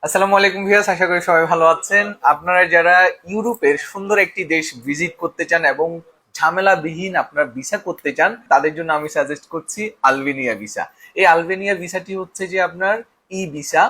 আসসালামু আলাইকুম ভিউয়ার্স, আশা করি সবাই ভালো আছেন। আপনারা যারা ইউরোপের সুন্দর একটি দেশ ভিজিট করতে চান এবং ঝামেলাবিহীন আপনারা ভিসা করতে চান, তাদের জন্য আমি সাজেস্ট করছি আলবেনিয়া ভিসা। এই আলবেনিয়া ভিসাটি হচ্ছে যে আপনার ই ভিসা।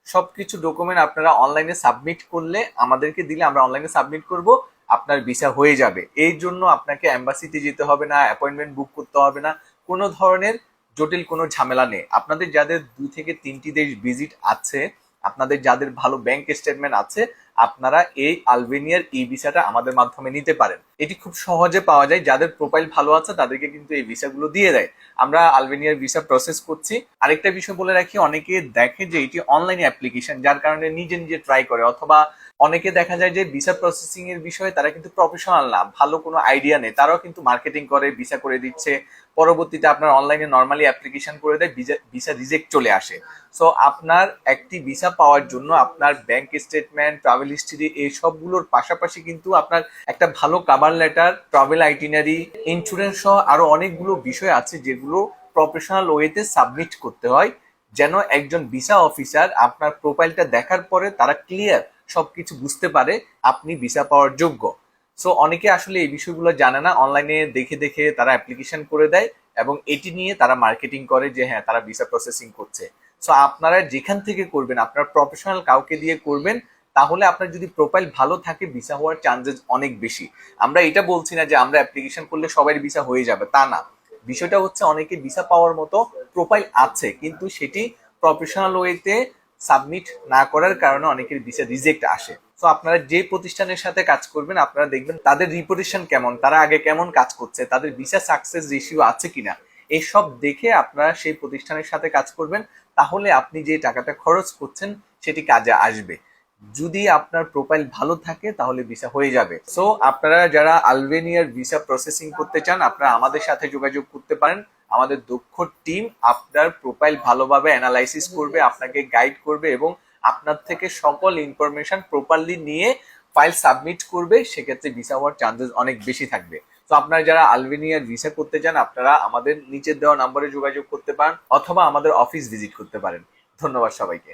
সবকিছু ডকুমেন্ট আপনারা অনলাইনে সাবমিট করলে, আমাদেরকে দিলে আমরা অনলাইনে সাবমিট করব, আপনার ভিসা হয়ে যাবে। এই জন্য আপনাকে এম্বাসিতে যেতে হবে না, অ্যাপয়েন্টমেন্ট বুক করতে হবে না, কোনো ধরনের জটিল কোনো ঝামেলা নেই। আপনাদের যাদের 2 থেকে 3টি দেশ ভিজিট আছে, আপনাদের যাদের ভালো ব্যাংক স্টেটমেন্ট আছে, আপনারা এই আলবেনিয়ার ই ভিসাটা আমাদের মাধ্যমে নিতে পারেন। এটি খুব সহজে পাওয়া যায়, যাদের প্রোফাইল ভালো আছে তাদেরকে কিন্তু এই ভিসাগুলো দিয়ে দেয়। আমরা আলবেনিয়ার ভিসা প্রসেস করছি। আরেকটা বিষয় বলে রাখি, অনেকে দেখে যে এটি অনলাইন অ্যাপ্লিকেশন, যার কারণে নিজে নিজে ট্রাই করে, অথবা অনেকে দেখা যায় যে ভিসা প্রসেসিং এর বিষয়ে তারা কিন্তু প্রফেশনাল না, ভালো কোনো আইডিয়া নেই, তারাও কিন্তু মার্কেটিং করে ভিসা করে দিচ্ছে। পরবর্তীতে আপনার অনলাইনে নর্মালি অ্যাপ্লিকেশন করে দেয়, ভিসা রিজেক্ট চলে আসে। সো আপনার একটি ভিসা পাওয়ার জন্য আপনার ব্যাংক স্টেটমেন্ট, ট্রাভেল হিস্ট্রি, এই সবগুলোর পাশাপাশি কিন্তু আপনার একটা ভালো cover letter, travel itinerary, insurance সহ আরো অনেকগুলো বিষয় আছে যেগুলো প্রফেশনাল ওয়েতে সাবমিট করতে হয়, যেন একজন ভিসা অফিসার আপনার প্রোফাইলটা দেখার পরে তারা ক্লিয়ার সবকিছু বুঝতে পারে আপনি ভিসা পাওয়ার যোগ্য। সো অনেকে আসলে এই বিষয়গুলো জানে না, অনলাইনে দেখে দেখে তারা অ্যাপ্লিকেশন করে দেয় এবং এটি নিয়ে তারা মার্কেটিং করে যে হ্যাঁ তারা ভিসা প্রসেসিং করছে। সো আপনারা যেখান থেকে করবেন, আপনার প্রফেশনাল কাউকে দিয়ে করবেন, তাহলে আপনার যদি প্রোফাইল ভালো থাকে ভিসা হওয়ার চান্সেস অনেক বেশি। আমরা এটা বলছি না যে আমরা অ্যাপ্লিকেশন করলে সবাই ভিসা হয়ে যাবে, তা না। বিষয়টা হচ্ছে অনেকে ভিসা পাওয়ার মতো প্রোফাইল আছে, কিন্তু সেটি প্রফেশনাল ওয়েতে সাবমিট না করার কারণে অনেকের ভিসা রিজেক্ট আসে। তো আপনারা যে প্রতিষ্ঠানের সাথে কাজ করবেন, আপনারা দেখবেন তাদের রিপুটেশন কেমন, তারা আগে কেমন কাজ করছে, তাদের ভিসা সাকসেস রেশিও আছে কিনা, এইসব দেখে আপনারা সেই প্রতিষ্ঠানের সাথে কাজ করবেন। তাহলে আপনি যে টাকাটা খরচ করছেন সেটি কাজে আসবে। যদি আপনার প্রোফাইল ভালো থাকে তাহলে ভিসা হয়ে যাবে। সো আপনারা যারা আলবেনিয়ার ভিসা প্রসেসিং করতে চান, আপনারা আমাদের সাথে যোগাযোগ করতে পারেন। আমাদের দক্ষ টিম আপনার প্রোফাইল ভালোভাবে অ্যানালাইসিস করবে, আপনাকে গাইড করবে এবং আপনার থেকে সকল ইনফরমেশন প্রপারলি নিয়ে ফাইল সাবমিট করবে। সেক্ষেত্রে ভিসা হওয়ার চান্সেস অনেক বেশি থাকবে। তো আপনারা যারা আলবেনিয়ার ভিসা করতে চান, আপনারা আমাদের নিচে দেওয়া নম্বরে যোগাযোগ করতে পারেন অথবা আমাদের অফিস ভিজিট করতে পারেন। ধন্যবাদ সবাইকে।